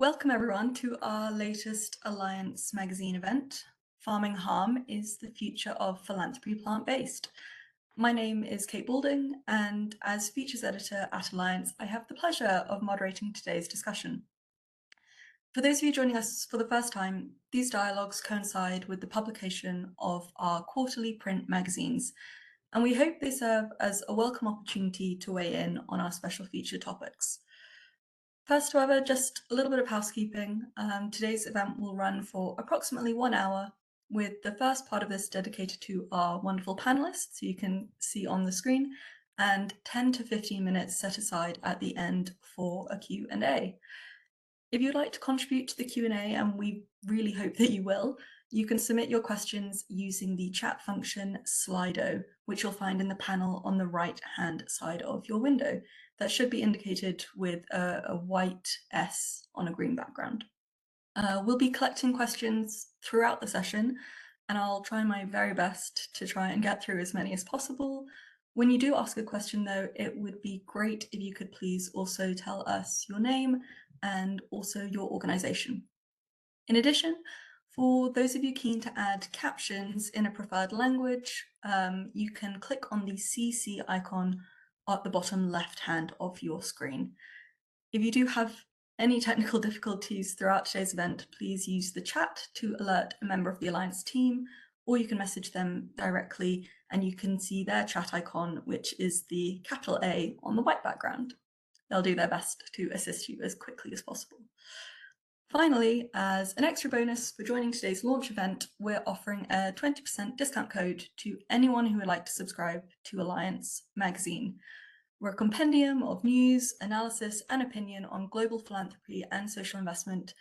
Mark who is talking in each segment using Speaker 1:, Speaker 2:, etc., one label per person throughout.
Speaker 1: Welcome everyone to our latest Alliance magazine event. Farming Harm is the future of philanthropy plant-based. My name is Kate Balding, and as features editor at Alliance, I have the pleasure of moderating today's discussion. For those of you joining us for the first time, these dialogues coincide with the publication of our quarterly print magazines, and we hope they serve as a welcome opportunity to weigh in on our special feature topics. First, however, just a little bit of housekeeping. Today's event will run for approximately 1 hour, with the first part of this dedicated to our wonderful panelists, who you can see on the screen, and 10 to 15 minutes set aside at the end for a Q&A. If you'd like to contribute to the Q&A, and we really hope that you will, you can submit your questions using the chat function Slido, which you'll find in the panel on the right-hand side of your window. That should be indicated with a white S on a green background. We'll be collecting questions throughout the session, and I'll try my very best to try and get through as many as possible. When you do ask a question, though, it would be great if you could please also tell us your name and also your organisation. In addition, for those of you keen to add captions in a preferred language, you can click on the CC icon at the bottom left hand of your screen. If you do have any technical difficulties throughout today's event, please use the chat to alert a member of the Alliance team, or you can message them directly and you can see their chat icon, which is the capital A on the white background. They'll do their best to assist you as quickly as possible. Finally, as an extra bonus for joining today's launch event, we're offering a 20% discount code to anyone who would like to subscribe to Alliance magazine. We're a compendium of news, analysis, and opinion on global philanthropy and social investment,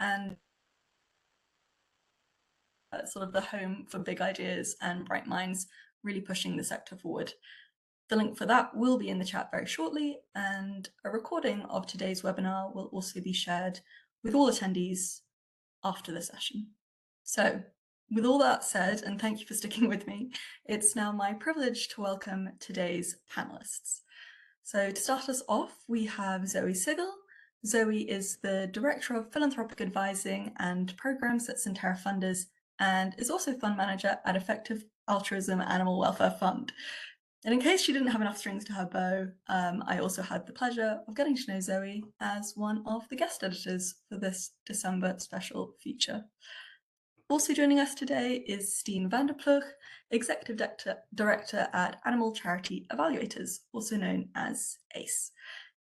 Speaker 1: and sort of the home for big ideas and bright minds, really pushing the sector forward. The link for that will be in the chat very shortly, and a recording of today's webinar will also be shared with all attendees after the session. So, with all that said, and thank you for sticking with me, it's now my privilege to welcome today's panelists. So to start us off, we have Zoe Sigel. Zoe is the Director of Philanthropic Advising and Programs at Centera Funders, and is also Fund Manager at Effective Altruism Animal Welfare Fund. And in case she didn't have enough strings to her bow, I also had the pleasure of getting to know Zoe as one of the guest editors for this December special feature. Also joining us today is Stien van der Ploeg, Executive Director at Animal Charity Evaluators, also known as ACE.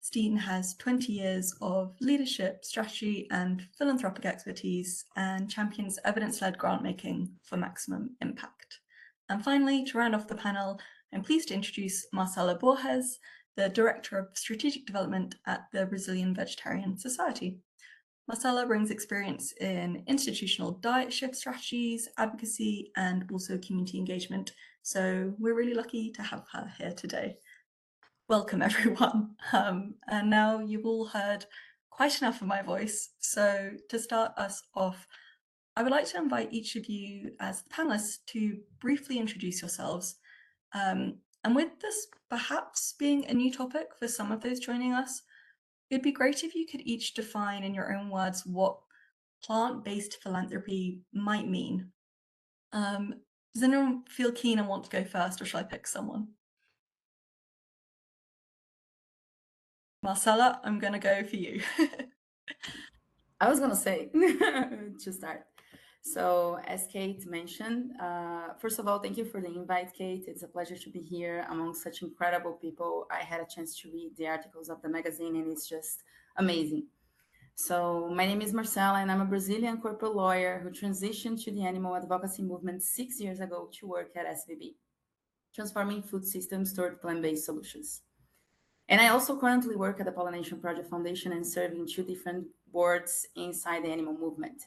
Speaker 1: Stien has 20 years of leadership, strategy, and philanthropic expertise, and champions evidence-led grant-making for maximum impact. And finally, to round off the panel, I'm pleased to introduce Marcela Borges, the Director of Strategic Development at the Brazilian Vegetarian Society. Marcela brings experience in institutional diet shift strategies, advocacy, and also community engagement. So we're really lucky to have her here today. Welcome, everyone. And now you've all heard quite enough of my voice. So to start us off, I would like to invite each of you as the panelists to briefly introduce yourselves. And with this perhaps being a new topic for some of those joining us, it'd be great if you could each define in your own words what plant-based philanthropy might mean. Does anyone feel keen and want to go first, or shall I pick someone? Marcela, I'm going to go for you.
Speaker 2: I was going to say to start. So as Kate mentioned, first of all, thank you for the invite, Kate. It's a pleasure to be here among such incredible people. I had a chance to read the articles of the magazine and it's just amazing. So my name is Marcela and I'm a Brazilian corporate lawyer who transitioned to the animal advocacy movement 6 years ago to work at SVB, transforming food systems toward plant-based solutions. And I also currently work at the Pollination Project Foundation and serve in 2 different boards inside the animal movement.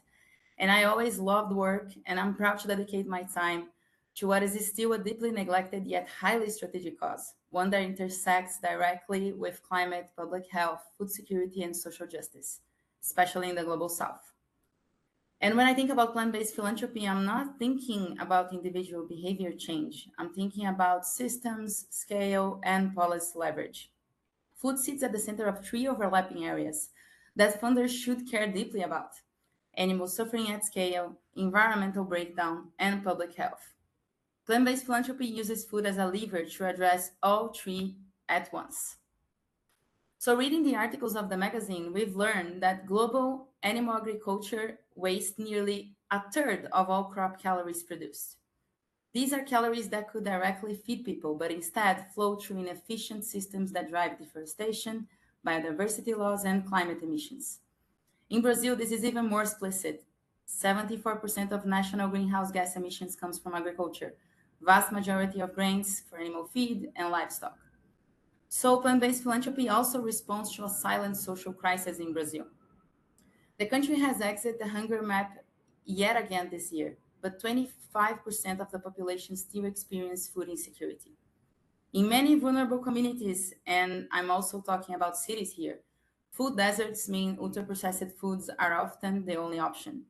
Speaker 2: And I always loved work, and I'm proud to dedicate my time to what is still a deeply neglected yet highly strategic cause, one that intersects directly with climate, public health, food security, and social justice, especially in the Global South. And when I think about plant-based philanthropy, I'm not thinking about individual behavior change. I'm thinking about systems, scale, and policy leverage. Food sits at the center of 3 overlapping areas: that funders should care deeply about: animal suffering at scale, environmental breakdown, and public health. Plant-based philanthropy uses food as a lever to address all three at once. So, reading the articles of the magazine, we've learned that global animal agriculture wastes nearly a third of all crop calories produced. These are calories that could directly feed people, but instead flow through inefficient systems that drive deforestation, biodiversity loss, and climate emissions. In Brazil, this is even more explicit. 74% of national greenhouse gas emissions comes from agriculture, vast majority of grains for animal feed and livestock. So plant-based philanthropy also responds to a silent social crisis in Brazil. The country has exited the hunger map yet again this year, but 25% of the population still experience food insecurity. In many vulnerable communities, and I'm also talking about cities here, food deserts mean ultra-processed foods are often the only option.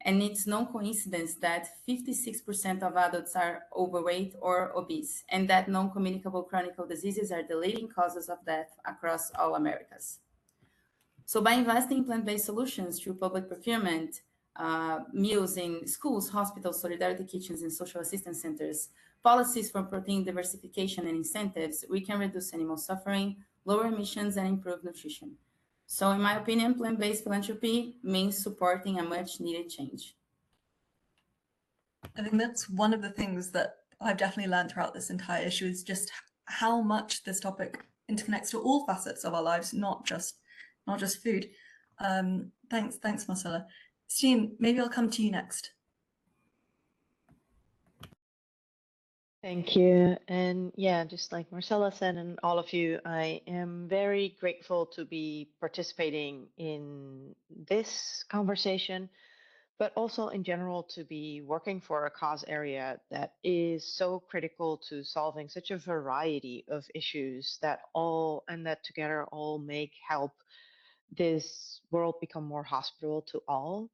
Speaker 2: And it's no coincidence that 56% of adults are overweight or obese, and that non-communicable chronic diseases are the leading causes of death across all Americas. So by investing in plant-based solutions through public procurement, meals in schools, hospitals, solidarity kitchens, and social assistance centers, policies for protein diversification and incentives, we can reduce animal suffering, lower emissions, and improve nutrition. So in my opinion, plant-based philanthropy means supporting a much needed change.
Speaker 1: I think that's one of the things that I've definitely learned throughout this entire issue is just how much this topic interconnects to all facets of our lives, not just food. Thanks, Marcella. Steen, maybe I'll come to you next.
Speaker 3: Thank you. And yeah, just like Marcella said, and all of you, I am very grateful to be participating in this conversation, but also in general to be working for a cause area that is so critical to solving such a variety of issues that all and that together all make help this world become more hospitable to all.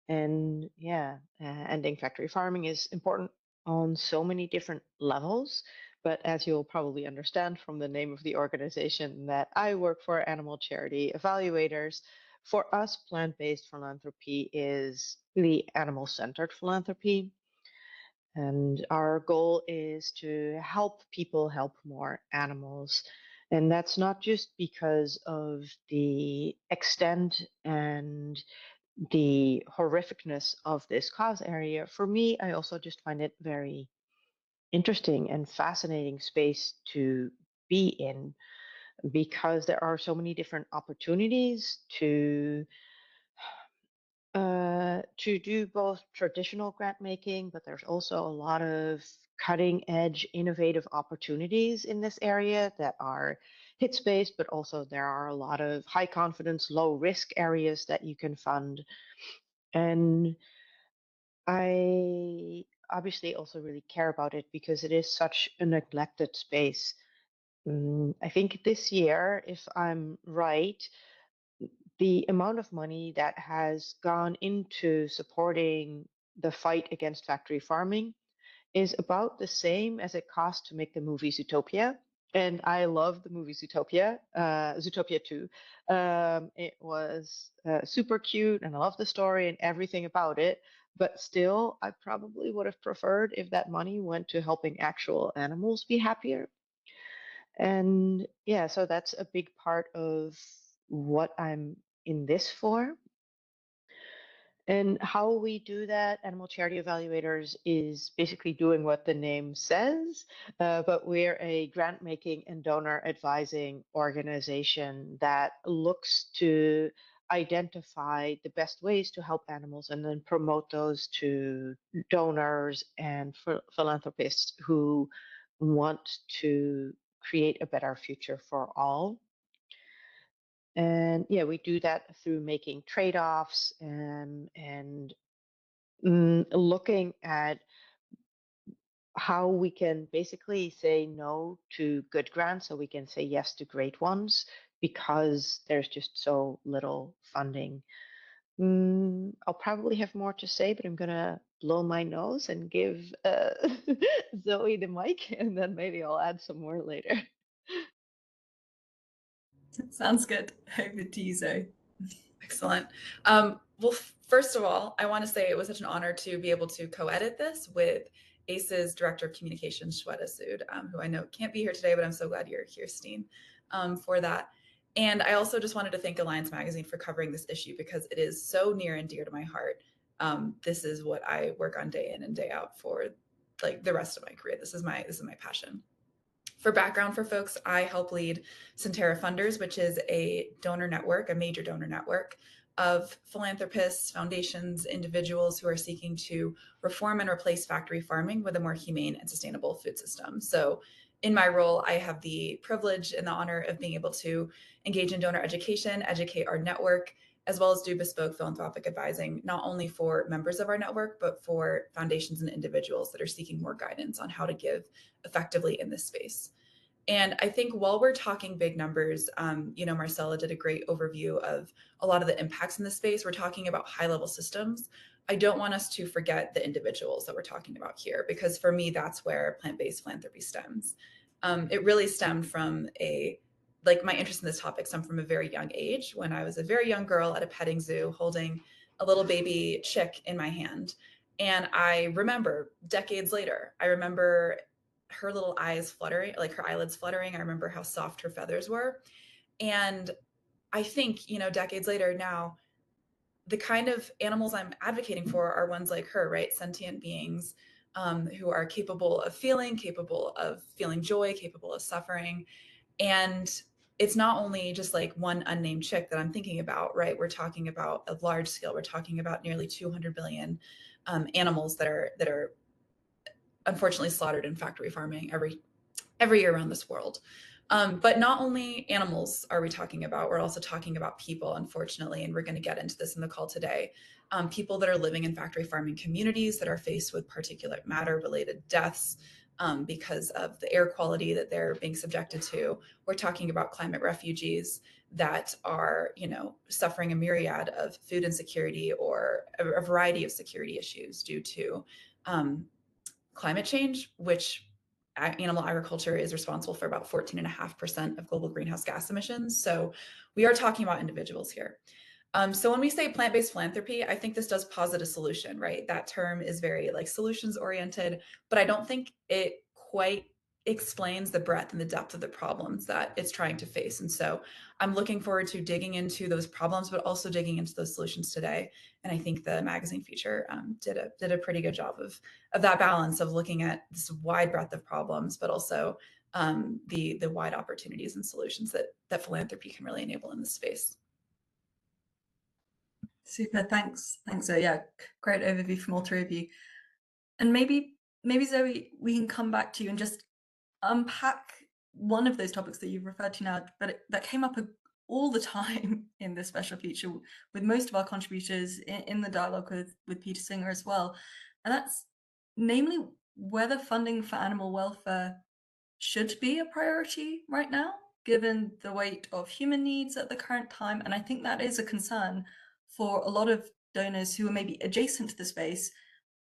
Speaker 3: And yeah, ending factory farming is important on so many different levels. But as you'll probably understand from the name of the organization that I work for, Animal Charity Evaluators, for us, plant based philanthropy is really animal centered philanthropy. And our goal is to help people help more animals. And that's not just because of the extent and the horrificness of this cause area. For me, I also just find it very interesting and fascinating space to be in because there are so many different opportunities to do both traditional grant making, but there's also a lot of cutting edge innovative opportunities in this area that are hits based, but also there are a lot of high confidence, low risk areas that you can fund. And I obviously also really care about it because it is such a neglected space. I think this year, if I'm right, the amount of money that has gone into supporting the fight against factory farming is about the same as it cost to make the movie Zootopia. And I love the movie Zootopia, Zootopia 2. It was super cute, and I love the story and everything about it. But still, I probably would have preferred if that money went to helping actual animals be happier. And yeah, so that's a big part of what I'm in this for. And how we do that, Animal Charity Evaluators, is basically doing what the name says, but we're a grant making and donor advising organization that looks to identify the best ways to help animals and then promote those to donors and philanthropists who want to create a better future for all. And yeah, we do that through making trade-offs and looking at how we can basically say no to good grants so we can say yes to great ones because there's just so little funding. I'll probably have more to say, but I'm gonna blow my nose and give Zoe the mic, and then maybe I'll add some more later.
Speaker 1: Sounds good. Over to you, Zoe.
Speaker 4: Excellent. Well, first of all, I want to say it was such an honor to be able to co-edit this with ACE's Director of Communications, Shweta Sood, who I know can't be here today, but I'm so glad you're here, Steen, for that. And I also just wanted to thank Alliance Magazine for covering this issue because it is so near and dear to my heart. This is what I work on day in and day out for, like the rest of my career. This is my passion. For background for folks, I help lead Centera Funders, which is a donor network, a major donor network of philanthropists, foundations, individuals who are seeking to reform and replace factory farming with a more humane and sustainable food system. So in my role, I have the privilege and the honor of being able to engage in donor education, educate our network, as well as do bespoke philanthropic advising, not only for members of our network, but for foundations and individuals that are seeking more guidance on how to give effectively in this space. And I think while we're talking big numbers, Marcella did a great overview of a lot of the impacts in this space. We're talking about high level systems. I don't want us to forget the individuals that we're talking about here, because for me, that's where plant-based philanthropy stems. It really stemmed from my interest in this topic stemmed from a very young age when I was a very young girl at a petting zoo holding a little baby chick in my hand. And I remember decades later, I remember her little eyes fluttering, like her eyelids fluttering. I remember how soft her feathers were. And I think, decades later now, the kind of animals I'm advocating for are ones like her, right? Sentient beings who are capable of feeling joy, capable of suffering. And it's not only just like one unnamed chick that I'm thinking about, right? We're talking about a large scale. We're talking about nearly 200 billion animals that are unfortunately slaughtered in factory farming every year around this world. But not only animals are we talking about, we're also talking about people, unfortunately, and we're going to get into this in the call today. People that are living in factory farming communities that are faced with particulate matter related deaths because of the air quality that they're being subjected to. We're talking about climate refugees that are, suffering a myriad of food insecurity or a variety of security issues due to climate change, which animal agriculture is responsible for about 14.5% of global greenhouse gas emissions. So we are talking about individuals here. So when we say plant-based philanthropy, I think this does posit a solution, right? That term is very solutions oriented, but I don't think it quite explains the breadth and the depth of the problems that it's trying to face. And so I'm looking forward to digging into those problems, but also digging into those solutions today. And I think the magazine feature did a pretty good job of that balance of looking at this wide breadth of problems, but also the wide opportunities and solutions that philanthropy can really enable in this space.
Speaker 1: Super, thanks. Zoe. Yeah, great overview from all three of you. And maybe Zoe, we can come back to you and just unpack one of those topics that you've referred to now, but that came up all the time in this special feature with most of our contributors in the dialogue with Peter Singer as well. And that's namely whether funding for animal welfare should be a priority right now, given the weight of human needs at the current time. And I think that is a concern for a lot of donors who are maybe adjacent to the space,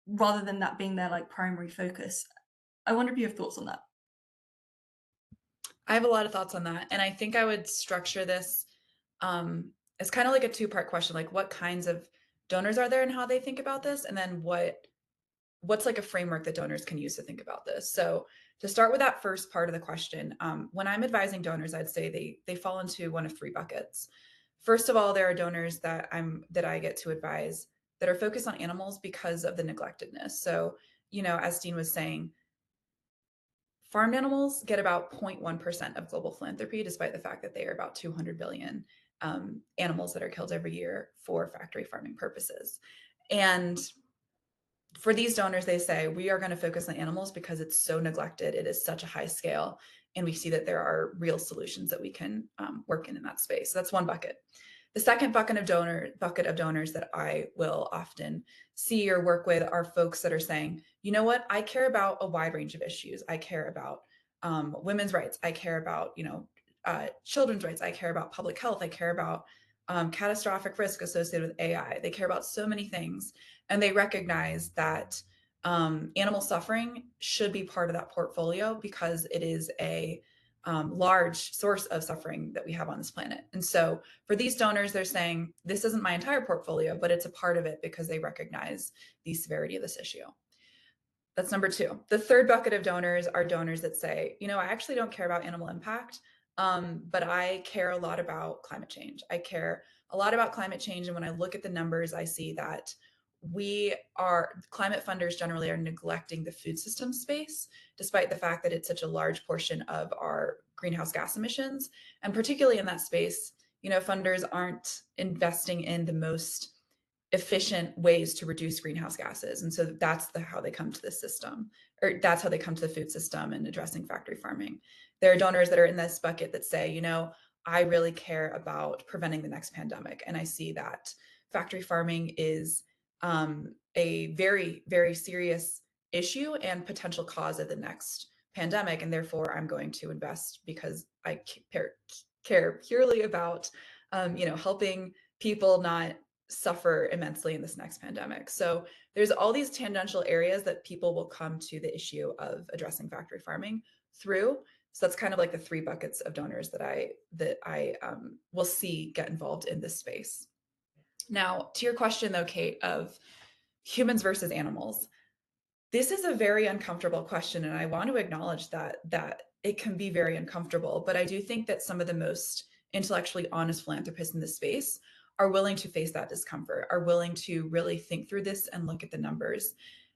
Speaker 1: rather than that being their primary focus. I wonder if you have thoughts on that.
Speaker 4: I have a lot of thoughts on that. And I think I would structure this as kind of like a two-part question, like what kinds of donors are there and how they think about this? And then what's like a framework that donors can use to think about this? So to start with that first part of the question, when I'm advising donors, I'd say they fall into one of three buckets. First of all, there are donors that I get to advise that are focused on animals because of the neglectedness. So, as Dean was saying, farmed animals get about 0.1% of global philanthropy, despite the fact that they are about 200 billion animals that are killed every year for factory farming purposes. And for these donors, they say, we are going to focus on animals because it's so neglected. It is such a high scale. And we see that there are real solutions that we can work in that space. So that's one bucket. The second bucket of donors that I will often see or work with are folks that are saying, you know what, I care about a wide range of issues. I care about women's rights. I care about, children's rights. I care about public health. I care about catastrophic risk associated with AI. They care about so many things. And they recognize that animal suffering should be part of that portfolio because it is a large source of suffering that we have on this planet. And so for these donors, they're saying, this isn't my entire portfolio, but it's a part of it because they recognize the severity of this issue. That's number two. The third bucket of donors are donors that say, you know, I actually don't care about animal impact, but I care a lot about climate change. I care a lot about climate change. And when I look at the numbers, I see that climate funders generally are neglecting the food system space, despite the fact that it's such a large portion of our greenhouse gas emissions. And particularly in that space, you know, funders aren't investing in the most efficient ways to reduce greenhouse gases. And so that's how they come to the system, or that's how they come to the food system and addressing factory farming. There are donors that are in this bucket that say, you know, I really care about preventing the next pandemic. And I see that factory farming is a very, very serious issue and potential cause of the next pandemic. And therefore, I'm going to invest because I care purely about, you know, helping people not suffer immensely in this next pandemic. So there's all these tangential areas that people will come to the issue of addressing factory farming through. So that's kind of like the three buckets of donors that I will see get involved in this space. Now, to your question though, Kate, of humans versus animals, this is a very uncomfortable question, and I want to acknowledge that it can be very uncomfortable. But I do think that some of the most intellectually honest philanthropists in this space are willing to face that discomfort, are willing to really think through this and look at the numbers.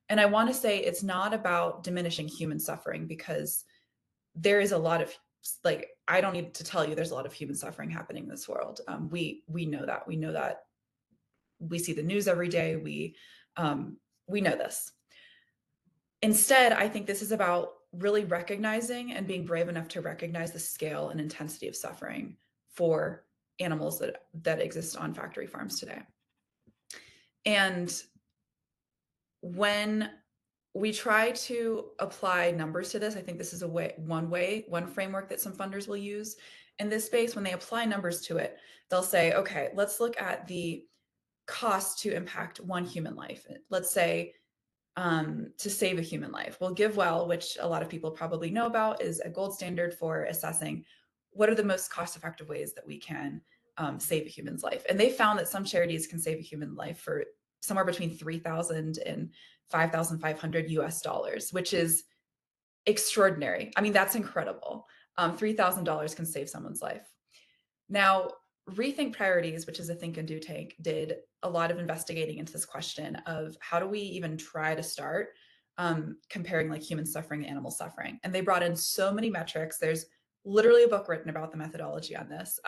Speaker 4: And I want to say it's not about diminishing human suffering, because there is a lot of, like, I don't need to tell you, there's a lot of human suffering happening in this world. We know that. We know that. We see the news every day. We know this. Instead, I think this is about really recognizing and being brave enough to recognize the scale and intensity of suffering for animals that exist on factory farms today. And when we try to apply numbers to this, I think this is one framework that some funders will use in this space. When they apply numbers to it, they'll say, okay, let's look at the cost to impact one human life. Let's say to save a human life. Well, GiveWell, which a lot of people probably know about, is a gold standard for assessing what are the most cost-effective ways that we can save a human's life. And they found that some charities can save a human life for somewhere between $3,000 and $5,500 US, which is extraordinary. I mean, that's incredible. $3,000 can save someone's life. Now, Rethink Priorities, which is a think and do tank, did a lot of investigating into this question of how do we even try to start comparing like human suffering and animal suffering. And they brought in so many metrics. There's literally a book written about the methodology on this.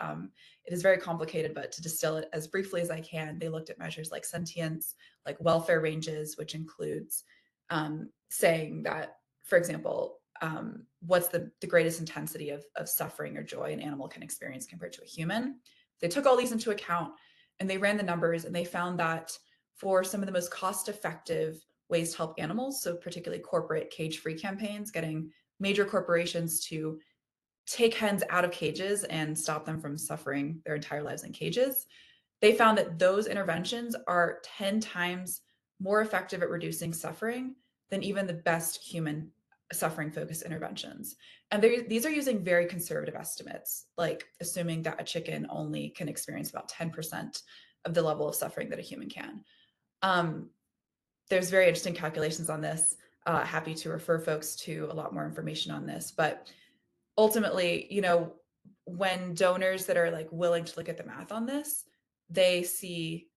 Speaker 4: It is very complicated, but to distill it as briefly as I can, they looked at measures like sentience, like welfare ranges, which includes saying that, for example, what's the greatest intensity of suffering or joy an animal can experience compared to a human. They took all these into account and they ran the numbers, and they found that for some of the most cost-effective ways to help animals, so particularly corporate cage-free campaigns, getting major corporations to take hens out of cages and stop them from suffering their entire lives in cages, they found that those interventions are 10 times more effective at reducing suffering than even the best human suffering-focused interventions. And these are using very conservative estimates, like assuming that a chicken only can experience about 10% of the level of suffering that a human can. There's very interesting calculations on this. Happy to refer folks to a lot more information on this. But ultimately, you know, when donors that are like willing to look at the math on this, they see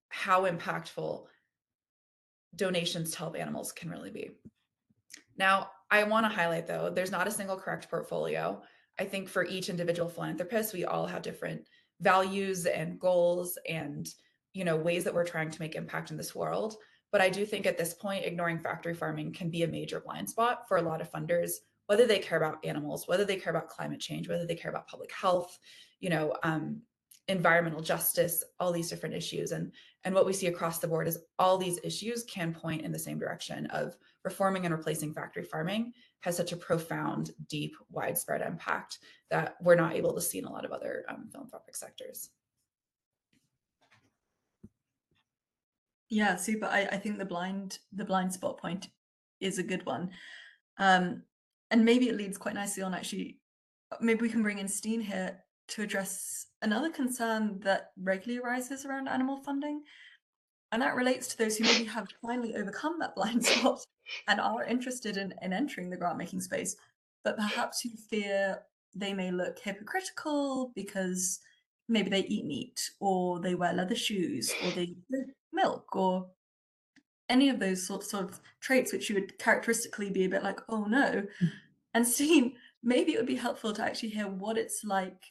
Speaker 4: how impactful donations to help animals can really be. Now, I want to highlight, though, there's not a single correct portfolio. I think for each individual philanthropist, we all have different values and goals and, you know, ways that we're trying to make impact in this world. But I do think at this point, ignoring factory farming can be a major blind spot for a lot of funders, whether they care about animals, whether they care about climate change, whether they care about public health, you know, environmental justice, all these different issues. And what we see across the board is all these issues can point in the same direction of reforming and replacing factory farming has such a profound, deep, widespread impact that we're not able to see in a lot of other philanthropic sectors.
Speaker 1: Yeah, super. I think the blind spot point is a good one. And maybe it leads quite nicely on actually maybe we can bring in Steen here to address another concern that regularly arises around animal funding. And that relates to those who maybe have finally overcome that blind spot and are interested in entering the grant making space, but perhaps who fear they may look hypocritical because maybe they eat meat or they wear leather shoes or they drink milk or any of those sort of traits which you would characteristically be a bit like, oh no. And Steen, maybe it would be helpful to actually hear what it's like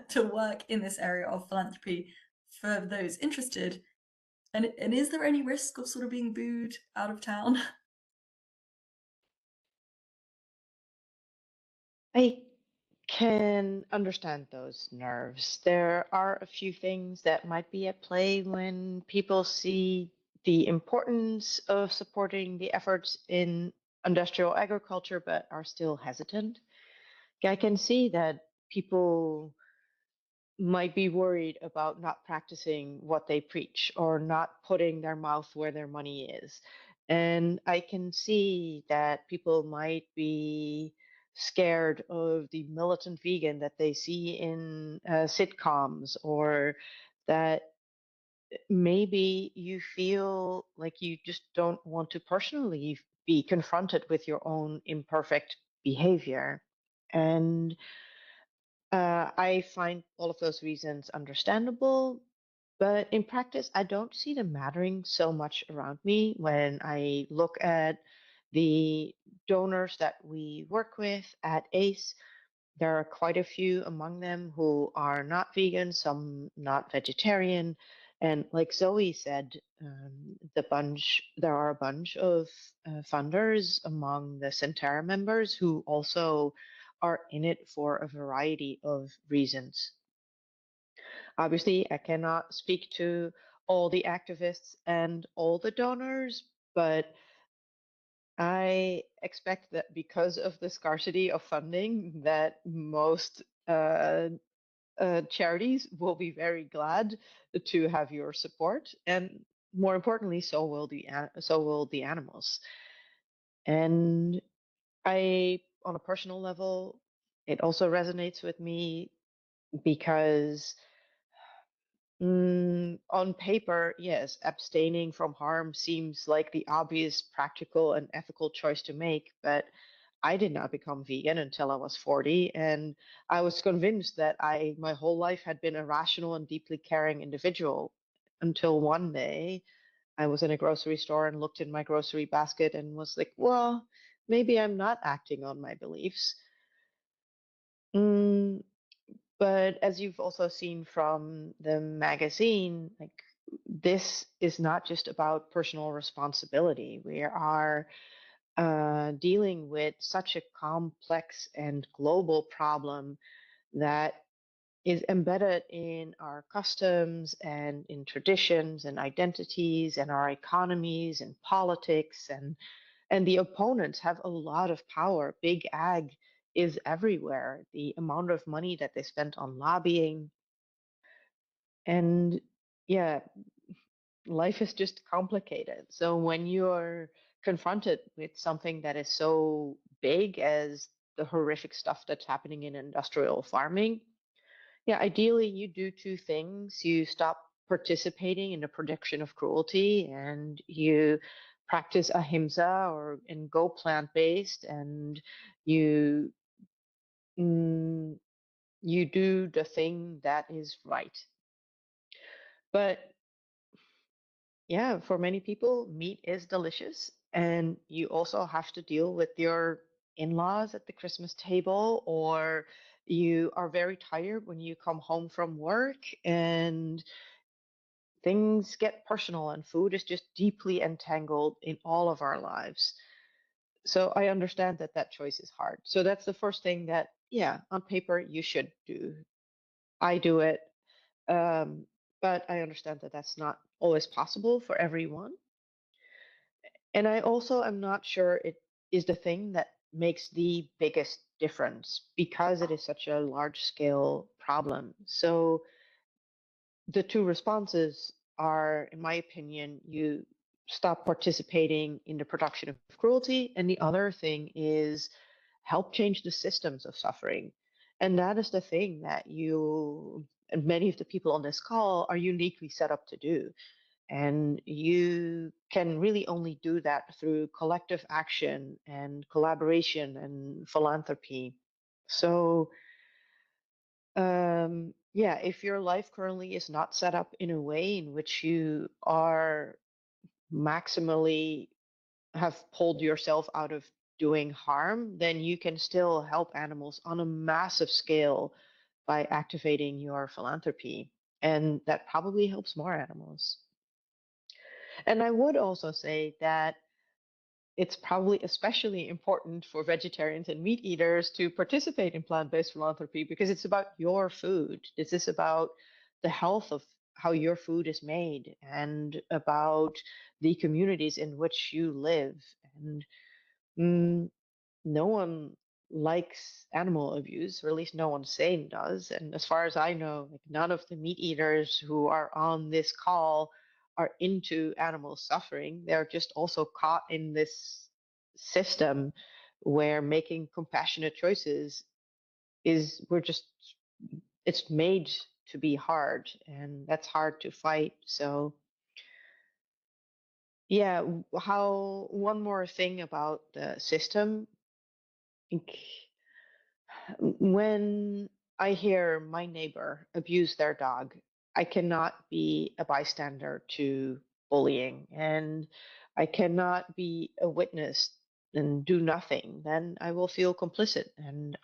Speaker 1: to work in this area of philanthropy for those interested. And is there any risk of sort of being booed out of town?
Speaker 3: I can understand those nerves. There are a few things that might be at play when people see the importance of supporting the efforts in industrial agriculture but are still hesitant. I can see that people might be worried about not practicing what they preach or not putting their mouth where their money is. And I can see that people might be scared of the militant vegan that they see in sitcoms, or that maybe you feel like you just don't want to personally be confronted with your own imperfect behavior. And I find all of those reasons understandable, but in practice, I don't see them mattering so much around me. When I look at the donors that we work with at ACE, there are quite a few among them who are not vegan, some not vegetarian. And like Zoe said, there are a bunch of funders among the Centera members who also are in it for a variety of reasons. Obviously, I cannot speak to all the activists and all the donors, but I expect that because of the scarcity of funding, that most charities will be very glad to have your support, and more importantly, so will the animals. And on a personal level, it also resonates with me because on paper, yes, abstaining from harm seems like the obvious practical and ethical choice to make, but I did not become vegan until I was 40, and I was convinced that my whole life had been a rational and deeply caring individual until one day I was in a grocery store and looked in my grocery basket and was like, well, maybe I'm not acting on my beliefs. Mm, but as you've also seen from the magazine, like this is not just about personal responsibility. We are dealing with such a complex and global problem that is embedded in our customs and in traditions and identities and our economies and politics, and the opponents have a lot of power. Big ag is everywhere. The amount of money that they spent on lobbying, and yeah, life is just complicated. So when you're confronted with something that is so big as the horrific stuff that's happening in industrial farming, yeah, ideally you do two things. You stop participating in the production of cruelty, and you practice ahimsa and go plant-based, and you mm, you do the thing that is right. But yeah, for many people, meat is delicious, and you also have to deal with your in-laws at the Christmas table, or you are very tired when you come home from work, and things get personal, and food is just deeply entangled in all of our lives. So I understand that that choice is hard. So that's the first thing that, yeah, on paper you should do. I do it, but I understand that that's not always possible for everyone. And I also am not sure it is the thing that makes the biggest difference because it is such a large scale problem. So the two responses are, in my opinion, you stop participating in the production of cruelty, and the other thing is help change the systems of suffering. And that is the thing that you and many of the people on this call are uniquely set up to do. And you can really only do that through collective action and collaboration and philanthropy. So, yeah, if your life currently is not set up in a way in which you are maximally have pulled yourself out of doing harm, then you can still help animals on a massive scale by activating your philanthropy. And that probably helps more animals. And I would also say that it's probably especially important for vegetarians and meat eaters to participate in plant-based philanthropy because it's about your food. This is about the health of how your food is made and about the communities in which you live. And mm, no one likes animal abuse, or at least no one sane does. And as far as I know, like none of the meat eaters who are on this call are into animal suffering. They're just also caught in this system where making compassionate choices is we're just it's made to be hard, and that's hard to fight. So yeah, how one more thing about the system. When I hear my neighbor abuse their dog, I cannot be a bystander to bullying, and I cannot be a witness and do nothing. Then I will feel complicit, and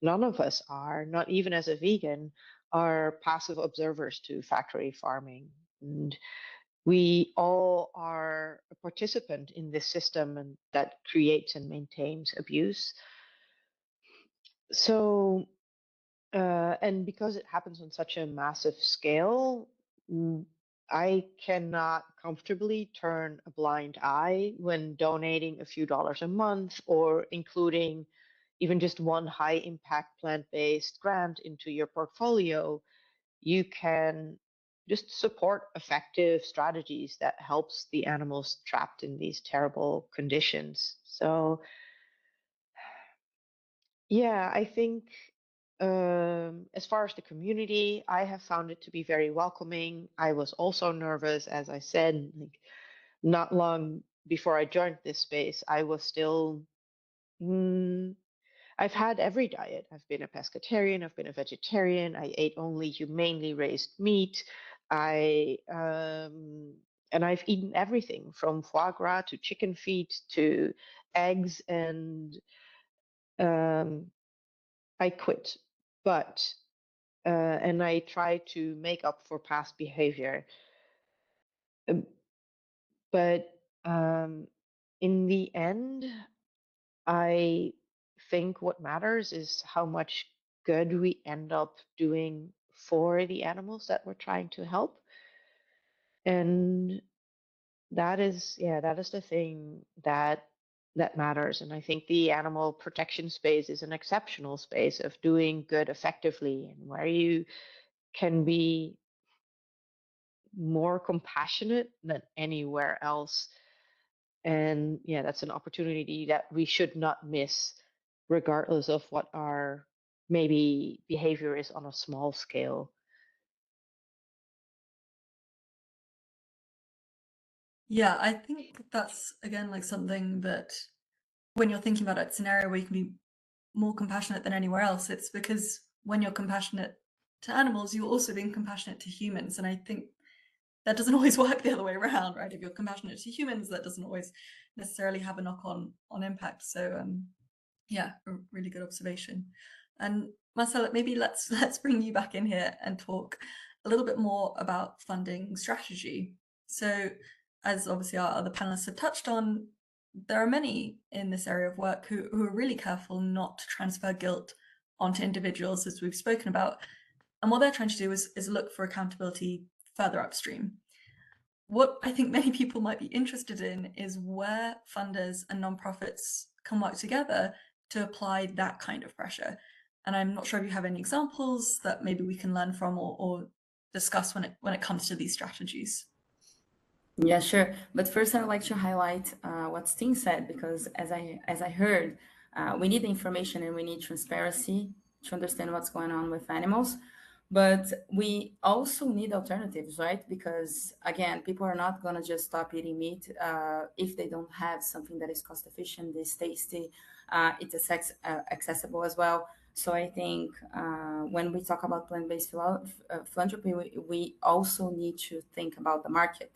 Speaker 3: none of us are, not even as a vegan, are passive observers to factory farming. And we all are a participant in this system and that creates and maintains abuse. So, and because it happens on such a massive scale, mm, I cannot comfortably turn a blind eye when donating a few dollars a month or including even just one high impact plant-based grant into your portfolio. You can just support effective strategies that helps the animals trapped in these terrible conditions. So, yeah, I think as far as the community, I have found it to be very welcoming. I was also nervous, as I said, like not long before I joined this space, I was still, mm, I've had every diet. I've been a pescatarian, I've been a vegetarian, I ate only humanely raised meat. I, and I've eaten everything from foie gras to chicken feet to eggs and, um, I quit, but and I try to make up for past behavior. Um, But in the end, I think what matters is how much good we end up doing for the animals that we're trying to help. And that is the thing that matters. And I think the animal protection space is an exceptional space of doing good effectively and where you can be more compassionate than anywhere else. And yeah, that's an opportunity that we should not miss, regardless of what our maybe behavior is on a small scale.
Speaker 1: Yeah, I think that's again like something that when you're thinking about a scenario where you can be more compassionate than anywhere else, it's because when you're compassionate to animals, you're also being compassionate to humans. And I think that doesn't always work the other way around, right? If you're compassionate to humans, that doesn't always necessarily have a knock-on impact. So yeah, a really good observation. And Marcella, maybe let's bring you back in here and talk a little bit more about funding strategy. So as obviously our other panelists have touched on, there are many in this area of work who are really careful not to transfer guilt onto individuals, as we've spoken about. And what they're trying to do is look for accountability further upstream. What I think many people might be interested in is where funders and nonprofits can work together to apply that kind of pressure. And I'm not sure if you have any examples that maybe we can learn from or discuss when it comes to these strategies.
Speaker 2: Yeah, sure. But first, I would like to highlight what Steen said, because as I heard, we need the information and we need transparency. to understand what's going on with animals. But we also need alternatives, right? Because again, people are not going to just stop eating meat if they don't have something that is cost efficient, is tasty, it's accessible as well. So I think when we talk about plant-based philanthropy, we also need to think about the market,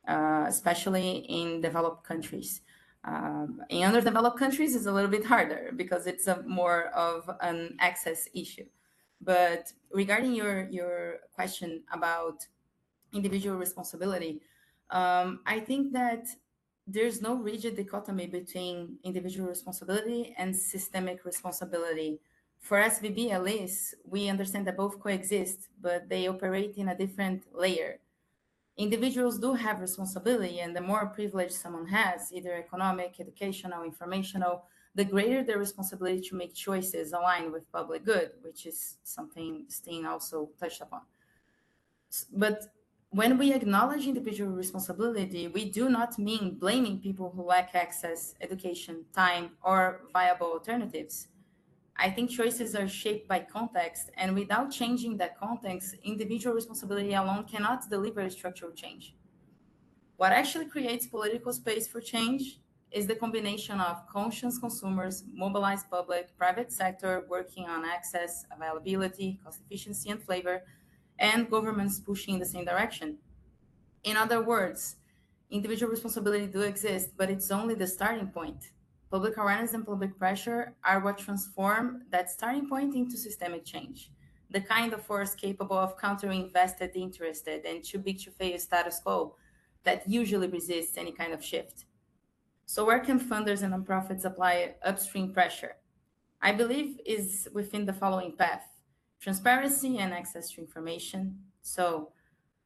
Speaker 2: especially in developed countries. In underdeveloped countries, it's a little bit harder because it's a more of an access issue. But regarding your question about individual responsibility, I think that there's no rigid dichotomy between individual responsibility and systemic responsibility. For SVB, at least, we understand that both coexist, but they operate in a different layer. Individuals do have responsibility, and the more privilege someone has, either economic, educational, informational, the greater the responsibility to make choices aligned with public good, which is something Steen also touched upon. But when we acknowledge individual responsibility, we do not mean blaming people who lack access, education, time, or viable alternatives. I think choices are shaped by context, and without changing that context, individual responsibility alone cannot deliver structural change. What actually creates political space for change is the combination of conscious consumers, mobilized public, private sector working on access, availability, cost efficiency, and flavor, and governments pushing in the same direction. In other words, individual responsibility do exist, but it's only the starting point. Public awareness and public pressure are what transform that starting point into systemic change, the kind of force capable of countering vested interested and too big to fail status quo that usually resists any kind of shift. So where can funders and nonprofits apply upstream pressure? I believe is within the following path: transparency and access to information. So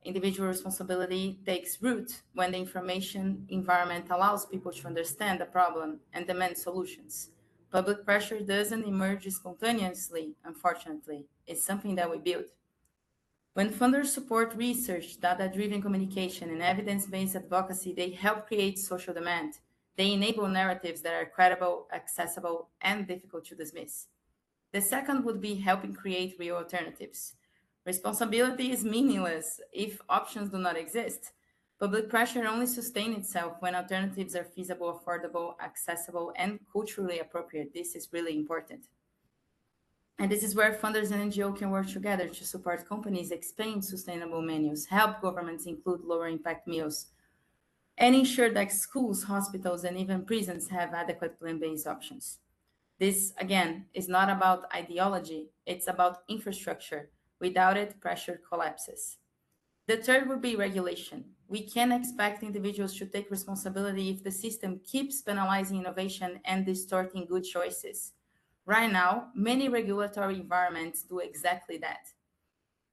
Speaker 2: individual responsibility takes root when the information environment allows people to understand the problem and demand solutions. Public pressure doesn't emerge spontaneously, unfortunately. It's something that we build. When funders support research, data-driven communication, and evidence-based advocacy, they help create social demand. They enable narratives that are credible, accessible, and difficult to dismiss. The second would be helping create real alternatives. Responsibility is meaningless if options do not exist. Public pressure only sustains itself when alternatives are feasible, affordable, accessible, and culturally appropriate. This is really important. And this is where funders and NGO can work together to support companies expand sustainable menus, help governments include lower impact meals, and ensure that schools, hospitals, and even prisons have adequate plant-based options. This, again, is not about ideology, it's about infrastructure. Without it, pressure collapses. The third would be regulation. We can expect individuals to take responsibility if the system keeps penalizing innovation and distorting good choices. Right now, many regulatory environments do exactly that.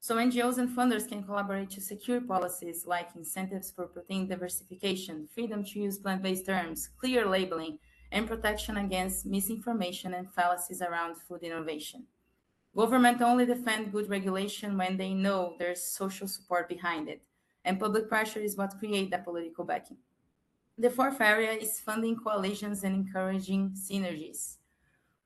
Speaker 2: So NGOs and funders can collaborate to secure policies like incentives for protein diversification, freedom to use plant-based terms, clear labeling, and protection against misinformation and fallacies around food innovation. Government only defend good regulation when they know there's social support behind it, and public pressure is what creates that political backing. The fourth area is funding coalitions and encouraging synergies.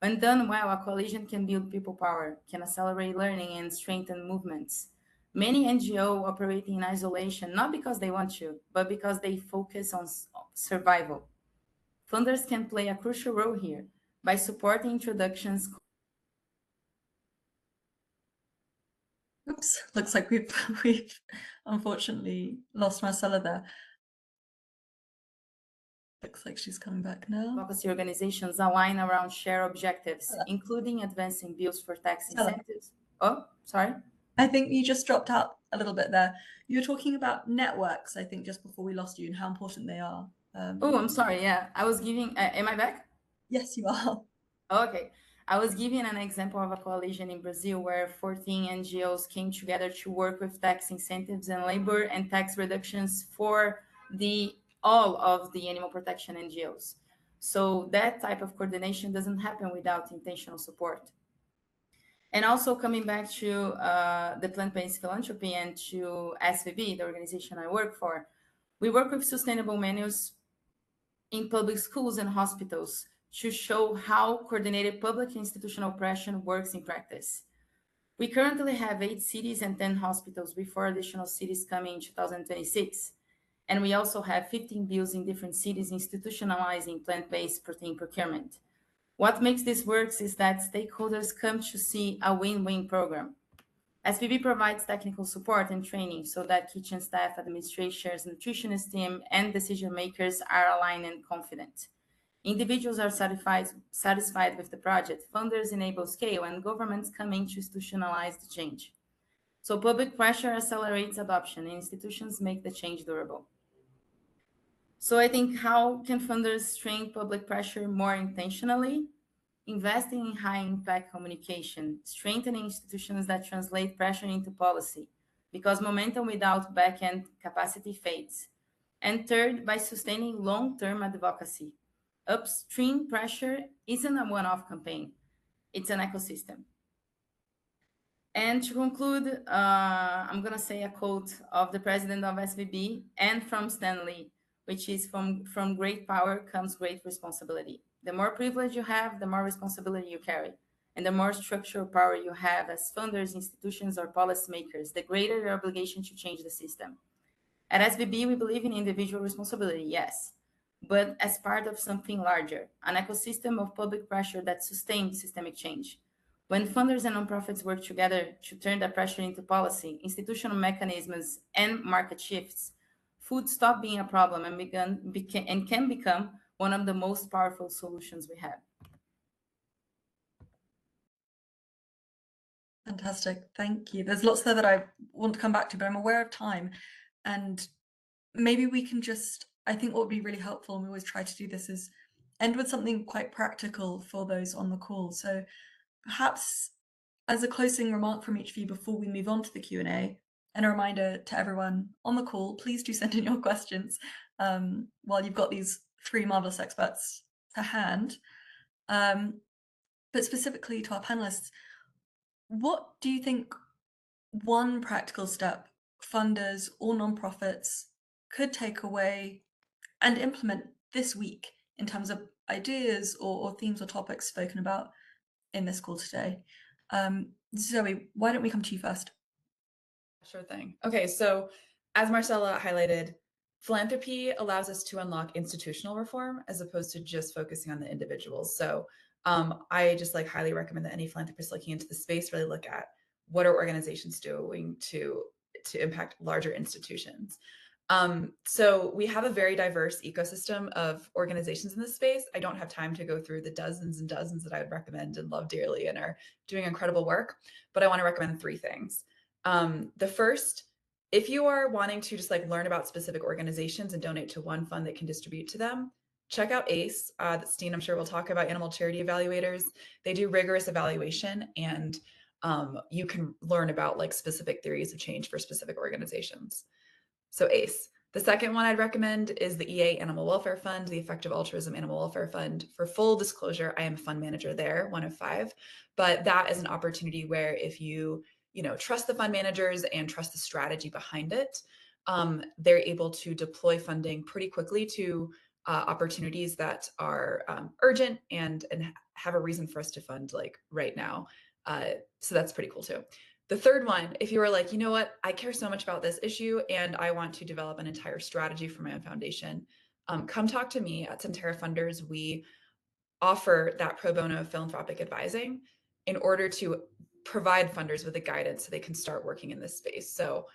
Speaker 2: When done well, a coalition can build people power, can accelerate learning and strengthen movements. Many NGOs operate in isolation, not because they want to, but because they focus on survival. Funders can play a crucial role here by supporting introductions.
Speaker 1: Oops, looks like we've unfortunately lost Marcella there. Looks like she's coming back now.
Speaker 2: Advocacy organizations align around shared objectives, including advancing bills for tax incentives. Oh, sorry.
Speaker 1: I think you just dropped out a little bit there. You were talking about networks, I think, just before we lost you and how important they are.
Speaker 2: Oh, I'm sorry. Yeah, I was giving. Am I back?
Speaker 1: Yes, you are.
Speaker 2: Okay. I was giving an example of a coalition in Brazil where 14 NGOs came together to work with tax incentives and labor and tax reductions for all of the animal protection NGOs. So that type of coordination doesn't happen without intentional support. And also coming back to the plant-based philanthropy and to SVB, the organization I work for, we work with sustainable menus in public schools and hospitals to show how coordinated public institutional pressure works in practice. We currently have 8 cities and 10 hospitals, with 4 additional cities coming in 2026. And we also have 15 bills in different cities institutionalizing plant-based protein procurement. What makes this work is that stakeholders come to see a win-win program. SBB provides technical support and training so that kitchen staff, administrators, nutritionist team, and decision makers are aligned and confident. Individuals are satisfied with the project, funders enable scale, and governments come in to institutionalize the change. So public pressure accelerates adoption, and institutions make the change durable. So I think, how can funders train public pressure more intentionally? Investing in high impact communication, strengthening institutions that translate pressure into policy, because momentum without back end capacity fades. And third, by sustaining long term advocacy. Upstream pressure isn't a one off campaign, it's an ecosystem. And to conclude, I'm going to say a quote of the president of SVB and from Stanley, which is from great power comes great responsibility. The more privilege you have, the more responsibility you carry. And the more structural power you have as funders, institutions, or policymakers, the greater your obligation to change the system. At SVB, we believe in individual responsibility, yes, but as part of something larger, an ecosystem of public pressure that sustains systemic change. When funders and nonprofits work together to turn that pressure into policy, institutional mechanisms, and market shifts, food stop being a problem and can become one of the most powerful solutions we have.
Speaker 1: Fantastic, thank you. There's lots there that I want to come back to, but I'm aware of time, and maybe we can just, I think what would be really helpful, and we always try to do this, is end with something quite practical for those on the call. So perhaps as a closing remark from each of you before we move on to the Q&A, and a reminder to everyone on the call, please do send in your questions while you've got these 3 marvelous experts to hand. But specifically to our panelists, what do you think one practical step funders or nonprofits could take away and implement this week in terms of ideas or themes or topics spoken about in this call today? Zoe, why don't we come to you first?
Speaker 4: Sure thing. Okay, so as Marcella highlighted, philanthropy allows us to unlock institutional reform as opposed to just focusing on the individuals. So I just highly recommend that any philanthropist looking into the space really look at what are organizations doing to impact larger institutions. So we have a very diverse ecosystem of organizations in this space. I don't have time to go through the dozens and dozens that I would recommend and love dearly and are doing incredible work, but I want to recommend 3 things. The first, if you are wanting to just learn about specific organizations and donate to one fund that can distribute to them, check out ACE. Steen, I'm sure we'll talk about animal charity evaluators. They do rigorous evaluation, and you can learn about specific theories of change for specific organizations. So ACE. The second one I'd recommend is the EA Animal Welfare Fund, the Effective Altruism Animal Welfare Fund. For full disclosure, I am a fund manager there, 1 of 5, but that is an opportunity where if you trust the fund managers and trust the strategy behind it, they're able to deploy funding pretty quickly to opportunities that are urgent and have a reason for us to fund right now. So that's pretty cool too. The third one, if you were you know what, I care so much about this issue and I want to develop an entire strategy for my own foundation, come talk to me at Centera Funders. We offer that pro bono philanthropic advising in order to provide funders with the guidance so they can start working in this space. So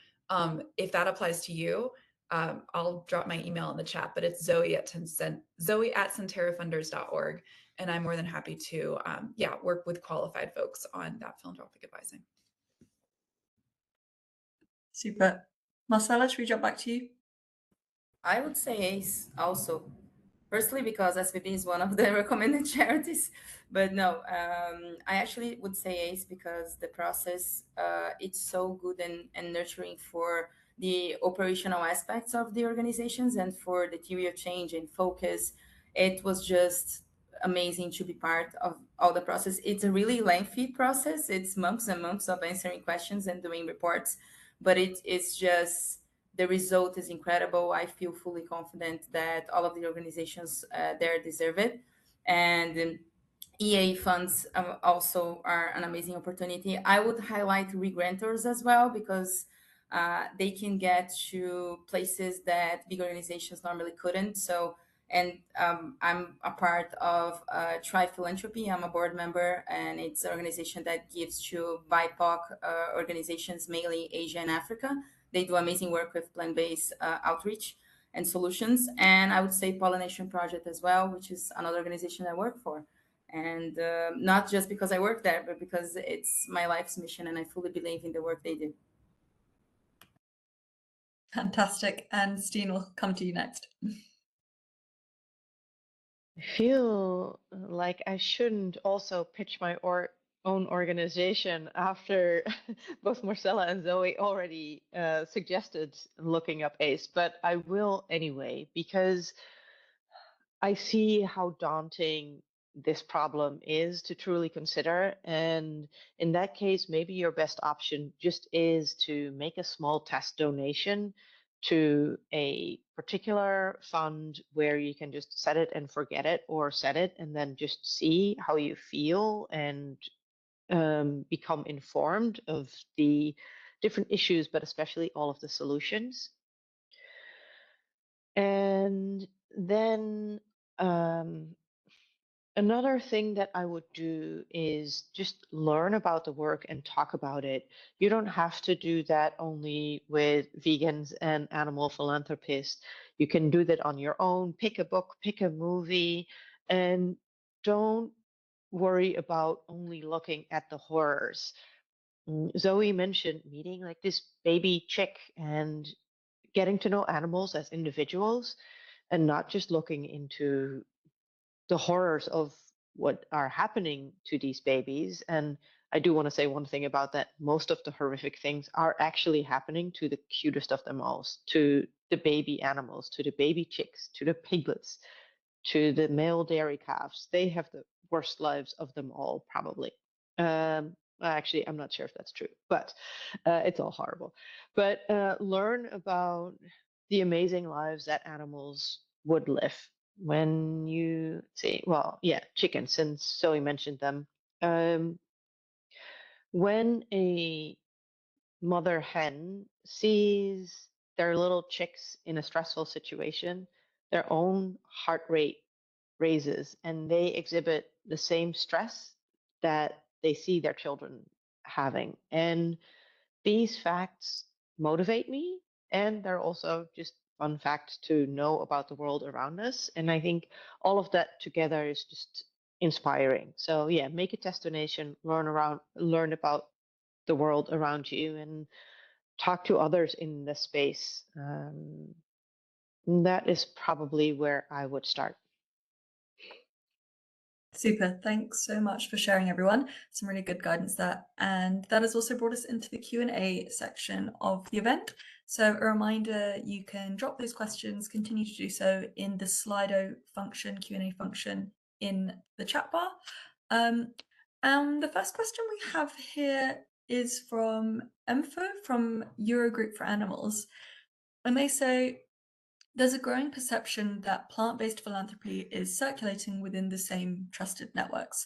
Speaker 4: if that applies to you, I'll drop my email in the chat, but it's Zoe at centerafunders.org. And I'm more than happy to work with qualified folks on that philanthropic advising.
Speaker 1: Super. Marcella, should we jump back to you?
Speaker 2: I would say ACE also. Firstly, because SVB is one of the recommended charities, but no, I actually would say ACE because the process, it's so good and nurturing for the operational aspects of the organizations and for the theory of change and focus. It was just amazing to be part of all the process. It's a really lengthy process. It's months and months of answering questions and doing reports, but it's just, the result is incredible. I feel fully confident that all of the organizations there deserve it. And EA funds also are an amazing opportunity. I would highlight regrantors as well, because they can get to places that big organizations normally couldn't. So, and I'm a part of Try Philanthropy. I'm a board member, and it's an organization that gives to BIPOC organizations, mainly Asia and Africa. They do amazing work with plant-based outreach and solutions. And I would say Pollination Project as well, which is another organization I work for. And not just because I work there, but because it's my life's mission and I fully believe in the work they do.
Speaker 1: Fantastic. And Steen, will come to you next.
Speaker 3: I feel like I shouldn't also pitch my own organization after both Marcella and Zoe already suggested looking up ACE, but I will anyway, because I see how daunting this problem is to truly consider. And in that case, maybe your best option just is to make a small test donation to a particular fund where you can just set it and forget it, or set it and then just see how you feel and become informed of the different issues, but especially all of the solutions. And then another thing that I would do is just learn about the work and talk about it. You don't have to do that only with vegans and animal philanthropists. You can do that on your own. Pick a book, pick a movie, and don't worry about only looking at the horrors. Zoe mentioned meeting like this baby chick and getting to know animals as individuals, and not just looking into the horrors of what are happening to these babies. And I do want to say one thing about that. Most of the horrific things are actually happening to the cutest of them all, to the baby animals, to the baby chicks, to the piglets, to the male dairy calves. They have the worst lives of them all, probably. Actually, I'm not sure if that's true, but it's all horrible. But learn about the amazing lives that animals would live when you see, well, yeah, chickens, since Zoe mentioned them. When a mother hen sees their little chicks in a stressful situation, their own heart rate raises and they exhibit the same stress that they see their children having. And these facts motivate me, and they're also just fun facts to know about the world around us. And I think all of that together is just inspiring. So yeah, make a test donation, learn about the world around you, and talk to others in the space. That is probably where I would start.
Speaker 1: Super. Thanks so much for sharing, everyone. Some really good guidance there. And that has also brought us into the Q&A section of the event. So a reminder, you can drop those questions, continue to do so in the Slido function, Q&A function in the chat bar. And the first question we have here is from Emfo from Eurogroup for Animals. And they say, there's a growing perception that plant-based philanthropy is circulating within the same trusted networks.